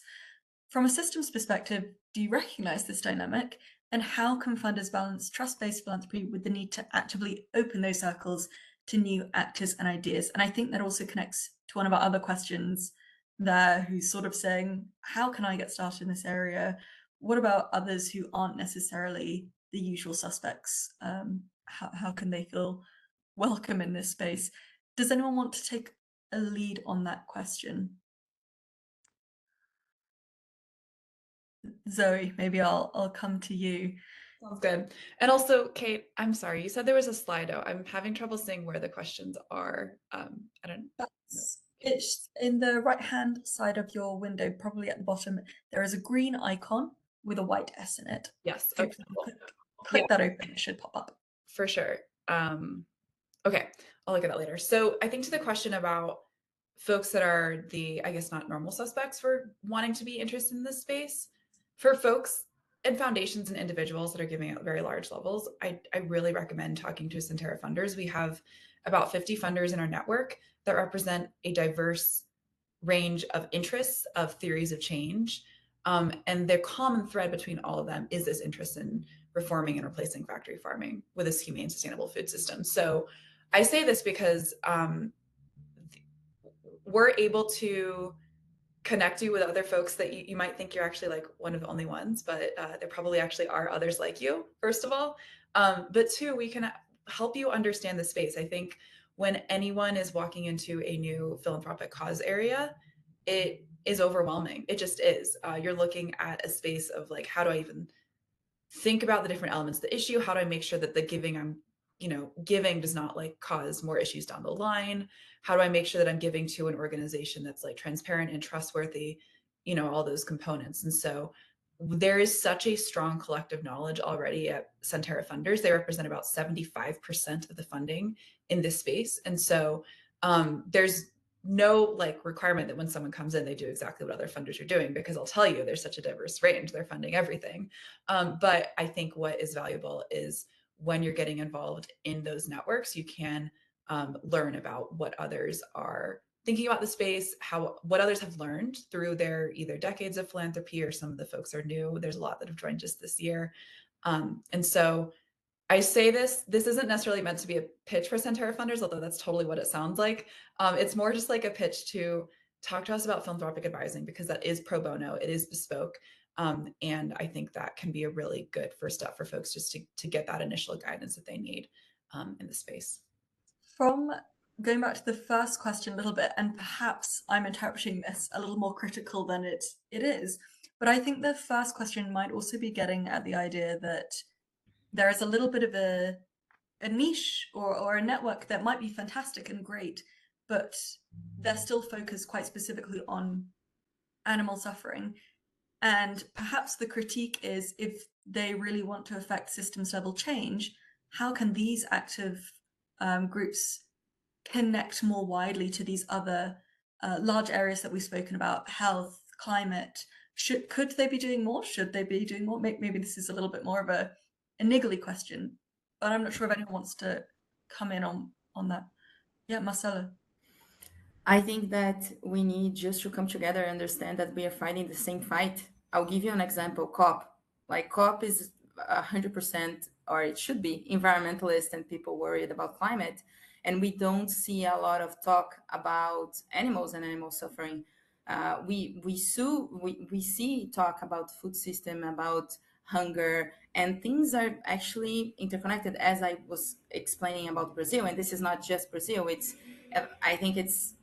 Speaker 1: From a systems perspective, do you recognize this dynamic? And how can funders balance trust-based philanthropy with the need to actively open those circles to new actors and ideas? And I think that also connects to one of our other questions there, who's sort of saying, how can I get started in this area? What about others who aren't necessarily the usual suspects? How can they feel welcome in this space? Does anyone want to take a lead on that question? Zoe, maybe I'll come to you.
Speaker 4: Sounds good. And also, Kate, I'm sorry, you said there was a Slido. I'm having trouble seeing where the questions are. I don't know.
Speaker 1: It's in the right-hand side of your window, probably at the bottom. There is a green icon with a white S in it.
Speaker 4: Yes.
Speaker 1: So
Speaker 4: Okay, cool.
Speaker 1: click that open, it should pop up.
Speaker 4: For sure. Okay, I'll look at that later. So I think to the question about folks that are the, I guess, not normal suspects for wanting to be interested in this space, for folks and foundations and individuals that are giving at very large levels, I really recommend talking to Centera funders. We have about 50 funders in our network that represent a diverse range of interests, of theories of change. And the common thread between all of them is this interest in reforming and replacing factory farming with this humane, sustainable food system. So I say this because we're able to connect you with other folks that you might think you're actually like one of the only ones, but there probably actually are others like you, first of all. But two, we can help you understand the space. I think when anyone is walking into a new philanthropic cause area, it is overwhelming. It just is. You're looking at a space of like, how do I even think about the different elements of the issue? How do I make sure that the giving I'm, giving does not like cause more issues down the line? How do I make sure that I'm giving to an organization that's like transparent and trustworthy? All those components. And so there is such a strong collective knowledge already at Centera funders. They represent about 75% of the funding in this space. And so there's no like requirement that when someone comes in, they do exactly what other funders are doing, because I'll tell you, there's such a diverse range. They're funding everything. But I think what is valuable is when you're getting involved in those networks, you can learn about what others are thinking about the space, what others have learned through their either decades of philanthropy, or some of the folks are new. There's a lot that have joined just this year. And so I say this isn't necessarily meant to be a pitch for Centera funders, although that's totally what it sounds like. It's more just like a pitch to talk to us about philanthropic advising, because that is pro bono, it is bespoke. And I think that can be a really good first step for folks just to get that initial guidance that they need in the space.
Speaker 1: From going back to the first question a little bit, and perhaps I'm interpreting this a little more critical than it is, but I think the first question might also be getting at the idea that there is a little bit of a niche or a network that might be fantastic and great, but they're still focused quite specifically on animal suffering. And perhaps the critique is, if they really want to affect systems level change, how can these active groups connect more widely to these other large areas that we've spoken about: health, climate? Could they be doing more? Should they be doing more? Maybe this is a little bit more of a niggly question, but I'm not sure if anyone wants to come in on that. Yeah, Marcella.
Speaker 2: I think that we need just to come together and understand that we are fighting the same fight. I'll give you an example. COP. Like, COP is 100%, or it should be, environmentalist and people worried about climate. And we don't see a lot of talk about animals and animal suffering. We see talk about food system, about hunger, and things are actually interconnected, as I was explaining about Brazil. And this is not just Brazil. I think it's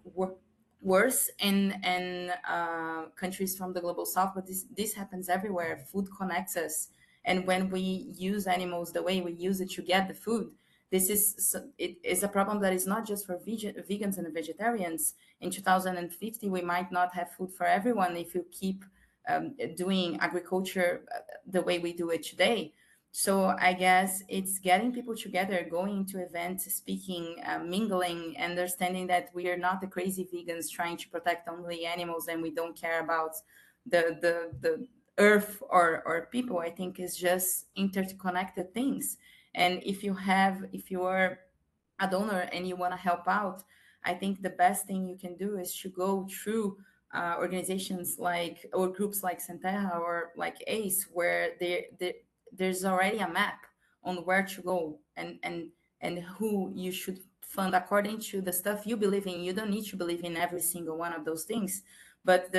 Speaker 2: worse in countries from the global south, but this happens everywhere. Food connects us, and when we use animals the way we use it to get the food, it is a problem that is not just for vegans and vegetarians. In 2050, we might not have food for everyone if you keep doing agriculture the way we do it today. So I guess it's getting people together, going to events, speaking, mingling, understanding that we are not the crazy vegans trying to protect only animals and we don't care about the earth or people. I think it's just interconnected things. And if you are a donor and you want to help out, I think the best thing you can do is to go through organizations like, or groups like Centera or like ACE, where there's already a map on where to go and who you should fund according to the stuff you believe in. You don't need to believe in every single one of those things, but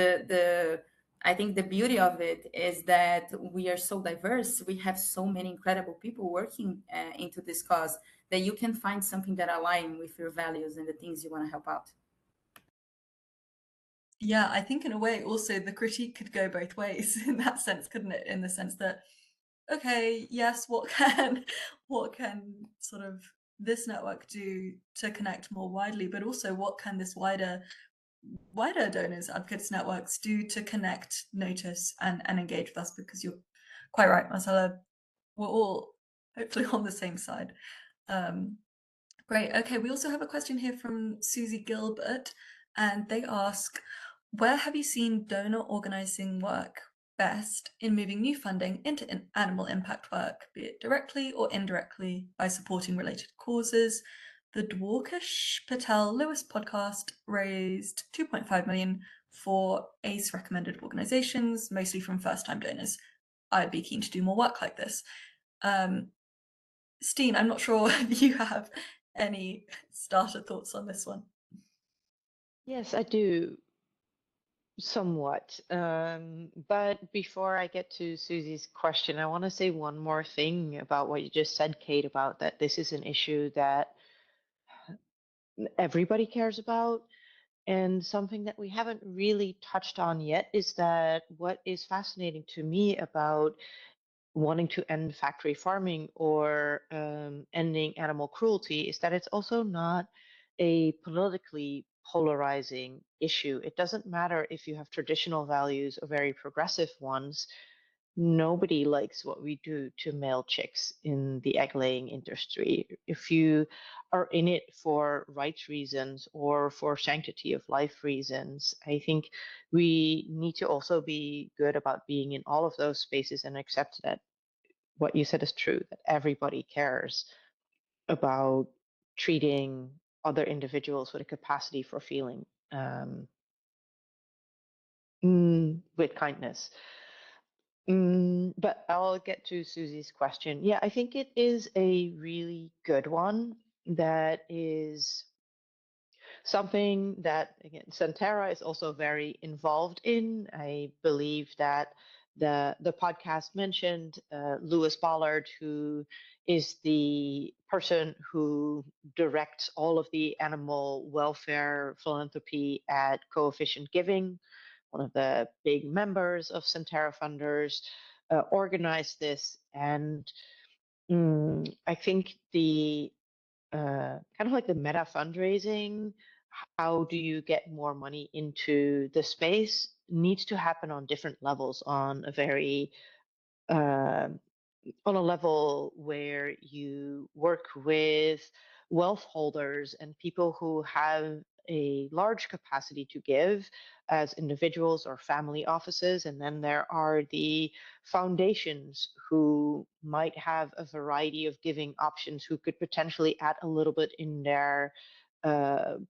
Speaker 2: I think the beauty of it is that we are so diverse. We have so many incredible people working into this cause, that you can find something that aligns with your values and the things you want to help out.
Speaker 1: Yeah, I think in a way also the critique could go both ways in that sense, couldn't it? In the sense that, okay, yes, what can sort of this network do to connect more widely, but also what can this wider donors, advocates, networks do to connect, notice, and engage with us? Because you're quite right, Marcella, we're all hopefully on the same side. Great. Okay, we also have a question here from Susie Gilbert, and they ask, where have you seen donor organizing work best in moving new funding into animal impact work, be it directly or indirectly by supporting related causes the Dwarkish Patel Lewis podcast raised 2.5 million for ACE recommended organizations, mostly from first-time donors. I'd be keen to do more work like this. Steen, I'm not sure if you have any starter thoughts on this one.
Speaker 3: Yes, I do. Somewhat. But before I get to Susie's question, I want to say one more thing about what you just said, Kate, about that this is an issue that everybody cares about. And something that we haven't really touched on yet is that what is fascinating to me about wanting to end factory farming or ending animal cruelty is that it's also not a politically polarizing issue. It doesn't matter if you have traditional values or very progressive ones. Nobody likes what we do to male chicks in the egg laying industry. If you are in it for rights reasons or for sanctity of life reasons, I think we need to also be good about being in all of those spaces and accept that what you said is true, that everybody cares about treating other individuals with a capacity for feeling with kindness. But I'll get to Susie's question. Yeah, I think it is a really good one that is something that, again, Centera is also very involved in. I believe that the podcast mentioned Lewis Ballard, who is the person who directs all of the animal welfare philanthropy at Coefficient Giving, one of the big members of Centera funders, organized this. And I think the kind of like the meta fundraising, how do you get more money into the space, needs to happen on different levels, on a very on a level where you work with wealth holders and people who have a large capacity to give as individuals or family offices. And then there are the foundations who might have a variety of giving options, who could potentially add a little bit in their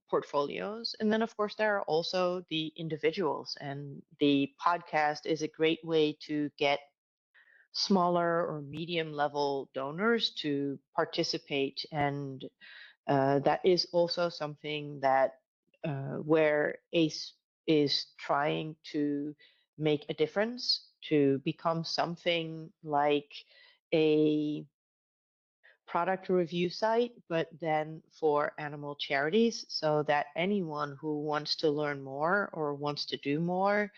Speaker 3: portfolios. And then, of course, there are also the individuals, and the podcast is a great way to get smaller or medium level donors to participate. And that is also something that where ACE is trying to make a difference, to become something like a product review site, but then for animal charities, so that anyone who wants to learn more or wants to do more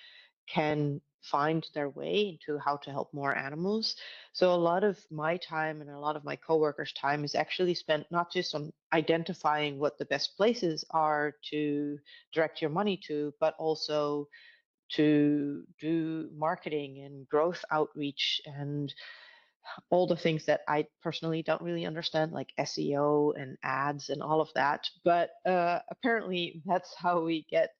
Speaker 3: can find their way into how to help more animals. So a lot of my time and a lot of my coworkers' time is actually spent not just on identifying what the best places are to direct your money to, but also to do marketing and growth outreach and all the things that I personally don't really understand, like SEO and ads and all of that. But apparently that's how we get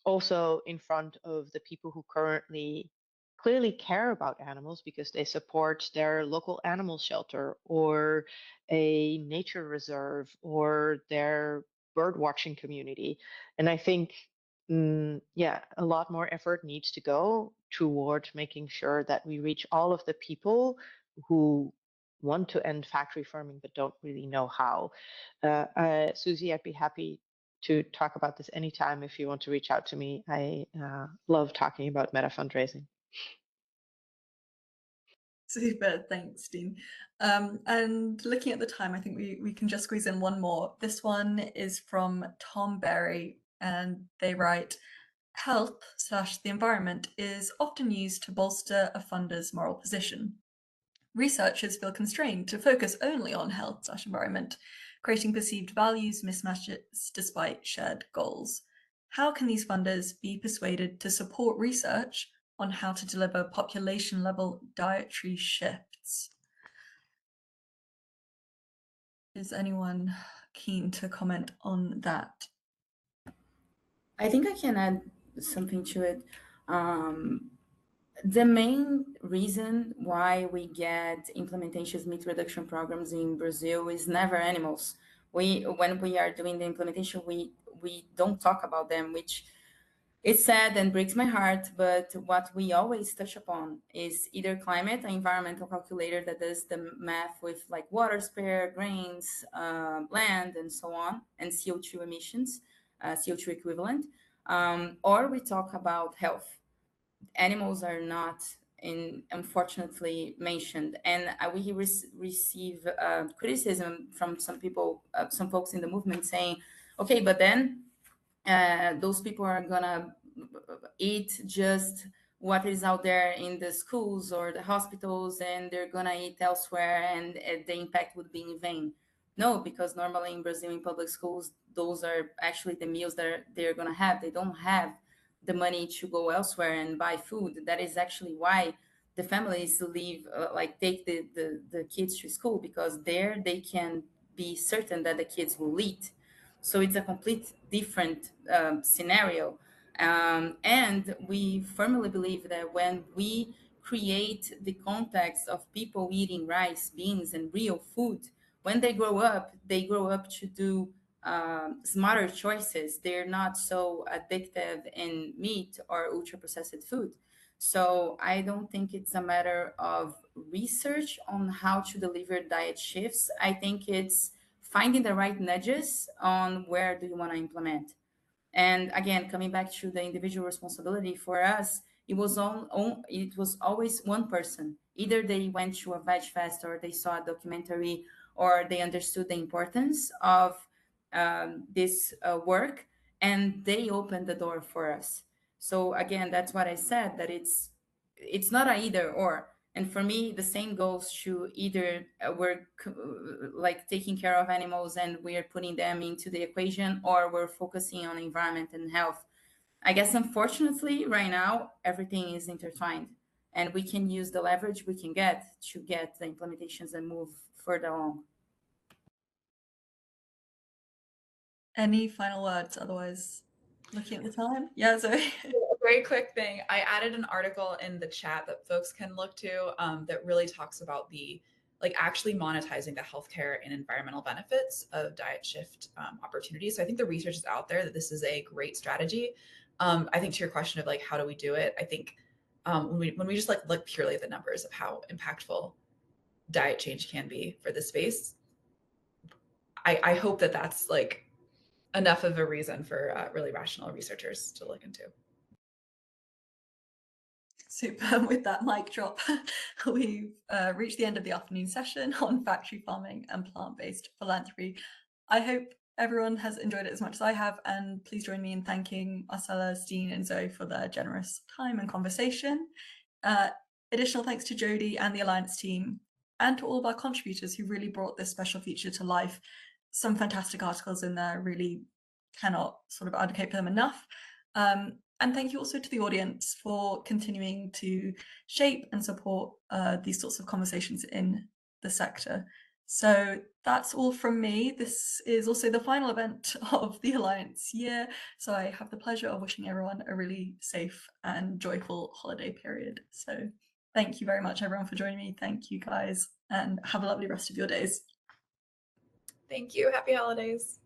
Speaker 3: also in front of the people who currently clearly care about animals because they support their local animal shelter or a nature reserve or their bird watching community. And I think, yeah, a lot more effort needs to go toward making sure that we reach all of the people who want to end factory farming but don't really know how. Susie, I'd be happy to talk about this anytime if you want to reach out to me. I love talking about meta fundraising.
Speaker 1: Super, thanks, Dean. And looking at the time, I think we can just squeeze in one more. This one is from Tom Berry, and they write, health/the environment is often used to bolster a funder's moral position. Researchers feel constrained to focus only on health/environment, creating perceived values mismatches despite shared goals. How can these funders be persuaded to support research on how to deliver population-level dietary shifts? Is anyone keen to comment on that?
Speaker 2: I think I can add something to it. The main reason why we get implementations meat reduction programs in Brazil is never animals. When we are doing the implementation, we don't talk about them, which is sad and breaks my heart. But what we always touch upon is either climate, an environmental calculator that does the math with like water spare, grains, land, and so on, and CO2 emissions, CO2 equivalent, or we talk about health. Animals are not unfortunately mentioned, and we receive criticism from some people, some folks in the movement saying, okay, but then those people are gonna eat just what is out there in the schools or the hospitals, and they're gonna eat elsewhere, and the impact would be in vain. No, because normally in Brazil in public schools, those are actually the meals that they're gonna have. They don't have the money to go elsewhere and buy food. That is actually why the families leave, like take the kids to school, because there they can be certain that the kids will eat. So it's a complete different scenario. And we firmly believe that when we create the context of people eating rice, beans, and real food, when they grow up to do smarter choices. They're not so addictive in meat or ultra processed food. So I don't think it's a matter of research on how to deliver diet shifts. I think it's finding the right nudges on where do you want to implement. And again, coming back to the individual responsibility for us, it was always one person. Either they went to a veg fest, or they saw a documentary, or they understood the importance of this work, and they opened the door for us. So again, that's what I said, that it's not a either or. And for me, the same goes to either like taking care of animals and we're putting them into the equation, or we're focusing on environment and health. I guess unfortunately right now everything is intertwined, and we can use the leverage we can get to get the implementations and move further along.
Speaker 1: Any final words? Otherwise, looking at the time. Yeah, sorry.
Speaker 4: A very quick thing. I added an article in the chat that folks can look to that really talks about the actually monetizing the healthcare and environmental benefits of diet shift opportunities. So I think the research is out there that this is a great strategy. I think to your question of how do we do it, I think when we just look purely at the numbers of how impactful diet change can be for the space, I hope that that's enough of a reason for really rational researchers to look into.
Speaker 1: Super. With that mic drop, we've reached the end of the afternoon session on factory farming and plant-based philanthropy. I hope everyone has enjoyed it as much as I have, and please join me in thanking Marcella, Steen, and Zoe for their generous time and conversation. Additional thanks to Jody and the Alliance team, and to all of our contributors who really brought this special feature to life. Some fantastic articles in there, really cannot sort of advocate for them enough. And thank you also to the audience for continuing to shape and support these sorts of conversations in the sector. So that's all from me. This is also the final event of the Alliance year. So I have the pleasure of wishing everyone a really safe and joyful holiday period. So thank you very much, everyone, for joining me. Thank you, guys, and have a lovely rest of your days.
Speaker 4: Thank you. Happy holidays.